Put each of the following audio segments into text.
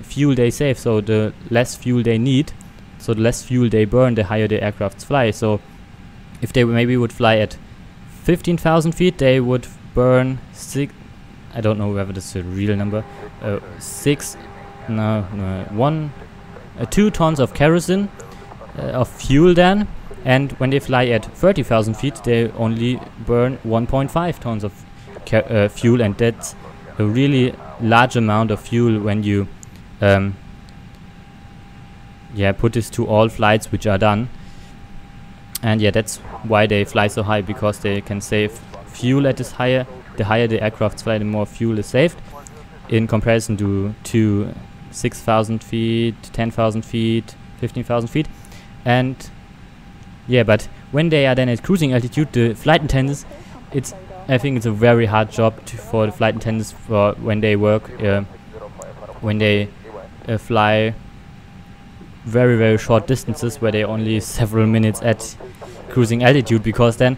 fuel they save, so the less fuel they need, so the less fuel they burn, the higher the aircrafts fly. So if they maybe would fly at 15,000 feet, they would burn I don't know whether this is a real number, 2 tons of kerosene of fuel then, and when they fly at 30,000 feet they only burn 1.5 tons of fuel, and that's a really large amount of fuel when you put this to all flights which are done. And yeah, that's why they fly so high, because they can save fuel at this higher. The higher the aircrafts fly, the more fuel is saved in comparison to 6,000 feet, 10,000 feet, 15,000 feet. And yeah, but when they are then at cruising altitude, the flight attendants, I think it's a very hard job for the flight attendants for when they work, when they fly very, very short distances where they only several minutes at cruising altitude, because then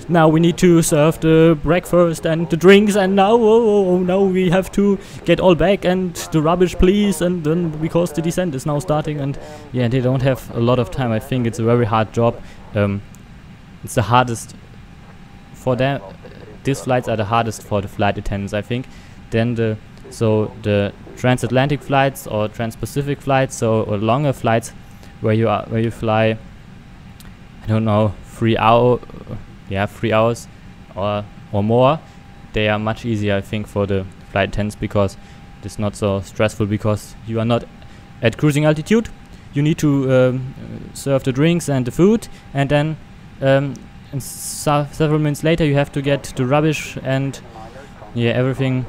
now we need to serve the breakfast and the drinks, and now now we have to get all back and the rubbish please, and then because the descent is now starting, and yeah, they don't have a lot of time. I think it's a very hard job. It's the hardest for them. These flights are the hardest for the flight attendants, I think. Then the transatlantic flights or trans-Pacific flights, or longer flights where you fly, I don't know, 3 hours or more, they are much easier, I think, for the flight attendants, because it's not so stressful, because you are not at cruising altitude. You need to serve the drinks and the food, and then several minutes later you have to get the rubbish and everything.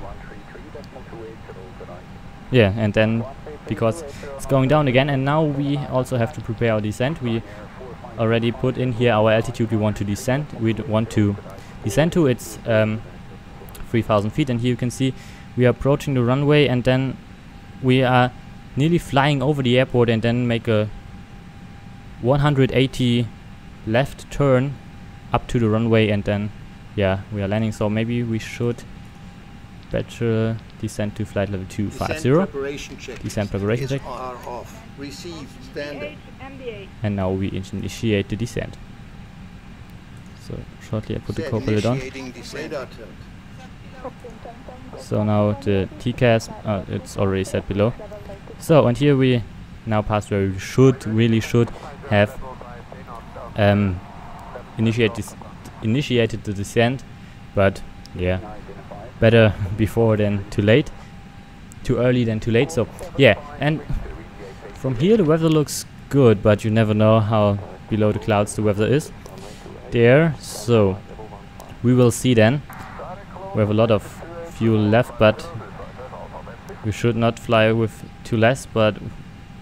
Yeah, and then because it's going down again, and now we also have to prepare our descent. We already put in here our altitude we want to descend. To. It's 3,000 feet, and here you can see we are approaching the runway, and then we are nearly flying over the airport, and then make a 180 left turn up to the runway, and then we are landing. So maybe we should better descend to flight level 250. Descent preparation check. And now we initiate the descent. So shortly I put the co-pilot on. So now the TCAS, it's already set below. So, and here we now pass where we really should have initiated the descent, but yeah, better before than too late. Too early than too late. So yeah, and from here the weather looks good, but you never know how below the clouds the weather is there. So we will see then. We have a lot of fuel left, but we should not fly with too less, but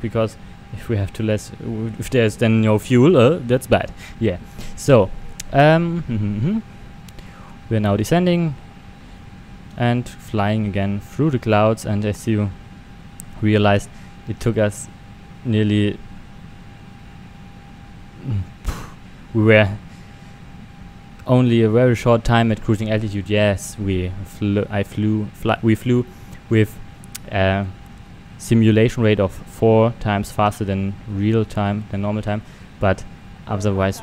because if we have too less, if there's then no fuel, that's bad. Yeah. So we're now descending and flying again through the clouds, and as you realize, it took us nearly we were only a very short time at cruising altitude. Yes, we flew with a simulation rate of 4 times faster than real time, than normal time, but otherwise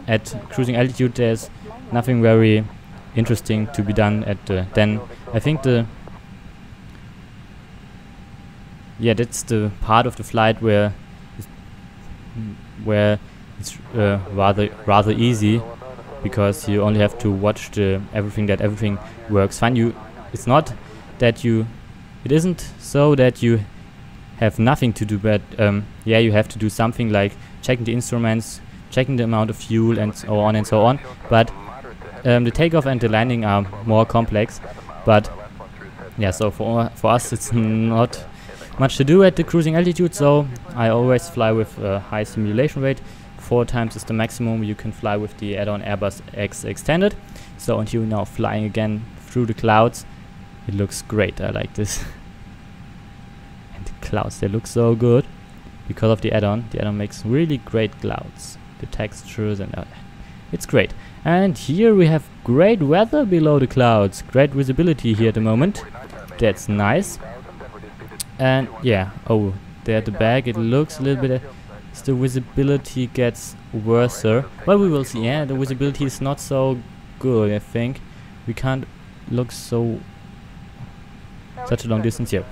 at cruising altitude there's nothing very interesting to be done at then I think that's the part of the flight where it's rather easy, because you only have to watch everything works fine. It's not that it isn't so that you have nothing to do, but you have to do something like checking the instruments, checking the amount of fuel, and so on and so on. But the takeoff and the landing are more complex. But yeah, so for us it's not much to do at the cruising altitude. So I always fly with a high simulation rate. 4 times is the maximum you can fly with the add-on Airbus X extended. So until now flying again through the clouds, it looks great. I like this. And the clouds, they look so good because of the add-on. The add-on makes really great clouds. The textures and it's great. And here we have great weather below the clouds. Great visibility here at the moment. That's nice. And yeah, oh, there at the back it looks a little bit the visibility gets worse, but we will see. Yeah, the visibility is not so good, I think. We can't look such a long distance here.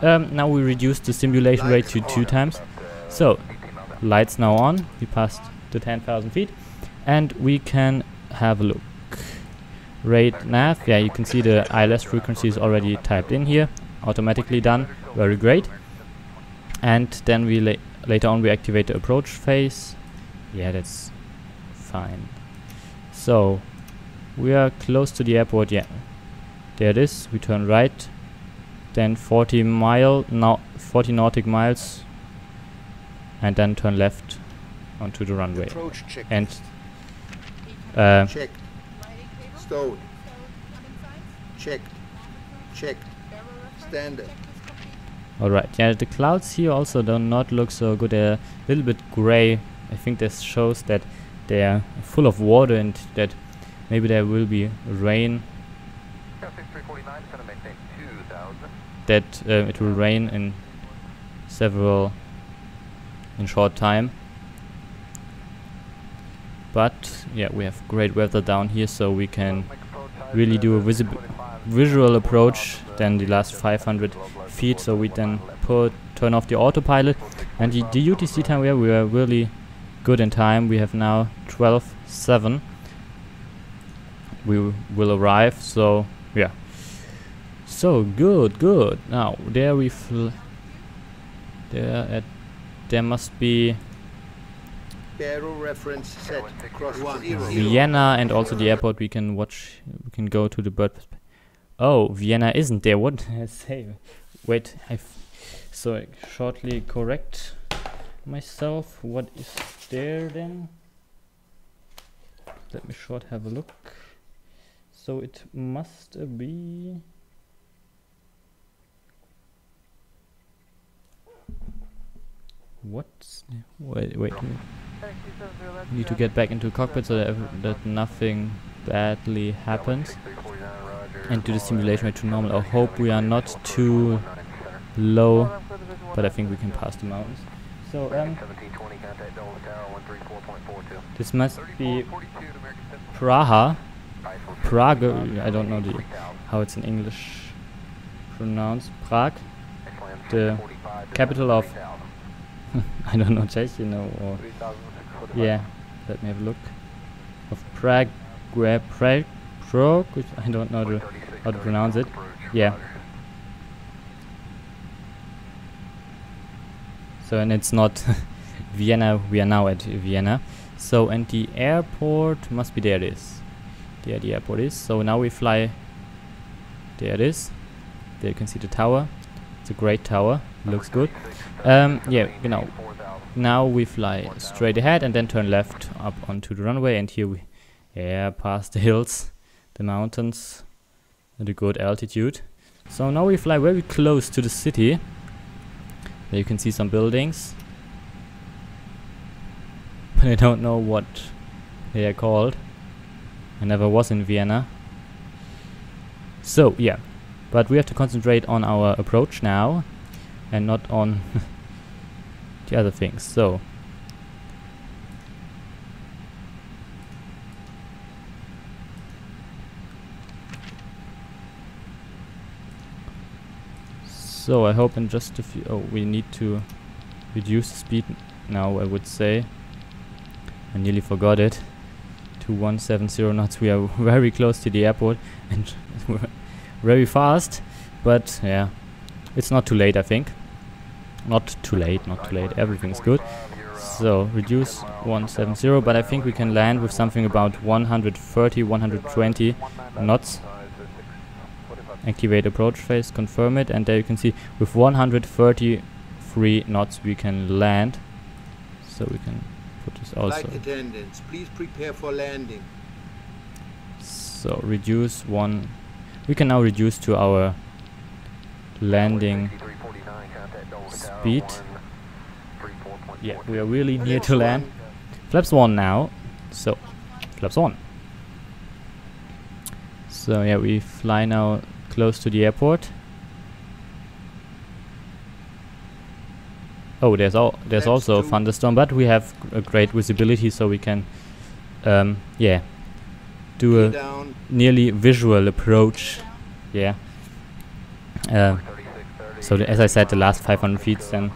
Now we reduce the simulation rate to 2 times. So lights now on. We passed the 10,000 feet and we can have a look. Rate nav, yeah, you can see the ILS frequency is already typed in here, automatically done, very great. And then we later on we activate the approach phase. Yeah, that's fine. So we are close to the airport. Yeah, there it is. We turn right, then 40 nautic miles, and then turn left onto the runway. And checked. Stowed. Checked. Checked. Standard. Alright, yeah, the clouds here also do not look so good. They're a little bit gray. I think this shows that they are full of water and that maybe there will be rain. That it will rain in short time. But yeah, we have great weather down here, so we can really do a visual approach than the last 500 feet. So we then turn off the autopilot, and the UTC time, where we are really good in time. We have now 12:07. We will arrive. So yeah, so good. Now there we there must be reference set across Vienna, and also the airport. We can watch. We can go to the bird. Oh, Vienna isn't there. What did I say? Wait, so I shortly correct myself. What is there then? Let me short have a look. So it must be. What's wait. Need to get back into cockpit so that nothing badly happens, and do the simulation rate to normal. I hope we are not too low, but I think we can pass the mountains. So this must be Prague. I don't know how it's in English pronounced. Prague, the capital of I don't know, Czech, you know, or yeah, let me have a look. Of Prague, Prague, I don't know how to pronounce it. Yeah. So, and it's not Vienna, we are now at Vienna. So, and the airport must be, there it is. There the airport is. So now we fly, there it is. There you can see the tower. It's a great tower, looks good. Yeah, you know, now we fly straight ahead and then turn left up onto the runway, and here we past the hills, the mountains, at a good altitude. So now we fly very close to the city. There you can see some buildings, but I don't know what they are called. I never was in Vienna. So yeah, but we have to concentrate on our approach now and not on the other things. So I hope in just a few... Oh, we need to reduce the speed now, I would say. I nearly forgot it. To 170 knots. We are very close to the airport and we're very fast, but yeah, it's not too late, I think. Not too late, everything's good. So reduce 170, but I think we can land with something about 130, 120 knots. Activate approach phase, confirm it, and there you can see with 133 knots we can land. So we can put this also. Flight attendants, please prepare for landing. So reduce one. We can now reduce to our landing speed. Yeah, we are really near to land. Flaps 1 now. So flaps 1. So yeah, we fly now close to the airport. Oh, there's also a thunderstorm, but we have a great visibility, so we can yeah, do a nearly visual approach. Yeah. So as I said, the last 500 feet, then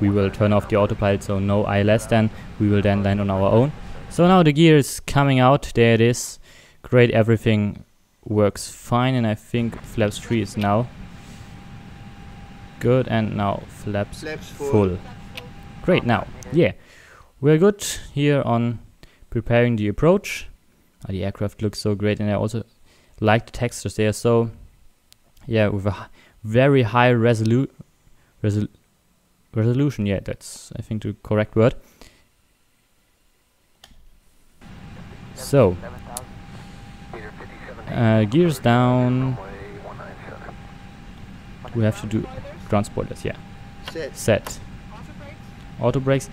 we will turn off the autopilot, so no ILS. Then we will then land on our own. So now the gear is coming out. There it is. Great, everything works fine, and I think flaps 3 is now good, and now flaps full. Great. Now, yeah, we're good here on preparing the approach. The aircraft looks so great, and I also like the textures. They are so, yeah, with a very high resolution. Yeah, that's, I think, the correct word. So, gears down. We have to do ground spoilers, yeah. Set. Auto brakes.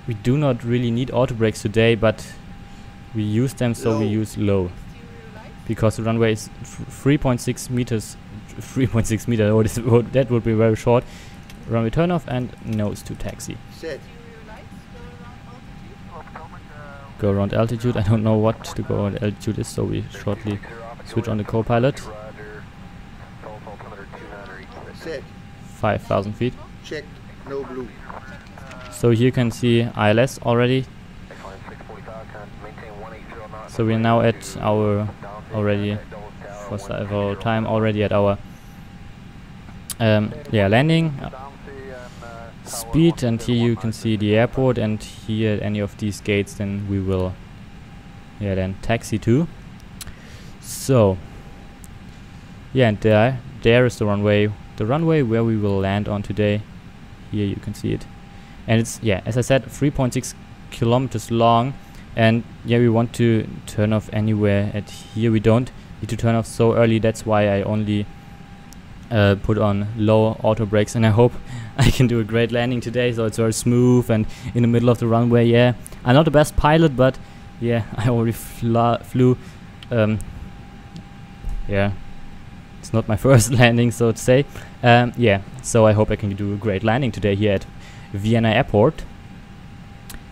We do not really need auto brakes today, but we use them, so we use low. Because the runway is 3.6 meters. 3.6 meters, that would be very short. Runway turn off and nose to taxi. Set. Go around altitude. I don't know what to go around altitude is, so we shortly switch on the co-pilot. Set. 5,000 feet. Checked. No blue. So here you can see ILS already. So we are now at our already for several time already at our yeah, landing speed, and here you can see the airport, and here at any of these gates then we will then taxi to. So yeah, and there is the runway where we will land on today. Here you can see it, and it's, yeah, as I said, 3.6 kilometers long, and yeah, we want to turn off anywhere. At here we don't need to turn off so early. That's why I only put on low auto brakes, and I hope I can do a great landing today, so it's very smooth and in the middle of the runway. Yeah, I'm not the best pilot, but yeah, I already flew yeah, it's not my first landing, so to say. Yeah, so I hope I can do a great landing today here at Vienna Airport.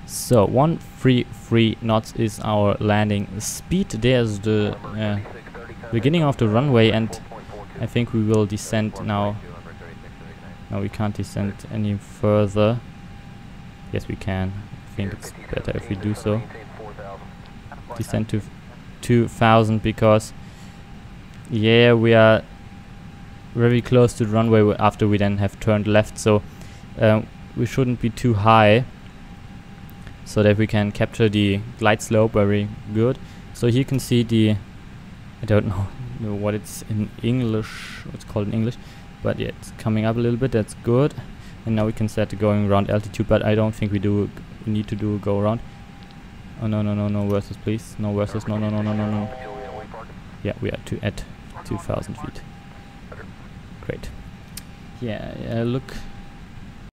So 133 knots is our landing speed. There's the beginning of the runway, and I think we will descend now. No, we can't descend any further. Yes, we can. I think it's better if we do so. Descend to 2,000, because yeah, we are very close to the runway after we then have turned left, so we shouldn't be too high, so that we can capture the glide slope very good. So here you can see the, I don't know what it's in English, what's called in English, but yeah, it's coming up a little bit. That's good. And now we can set the going around altitude, but I don't think we need to do a go around. Oh no, versus, please, no versus, no. Yeah, we are at 2,000 feet. Great. Yeah, look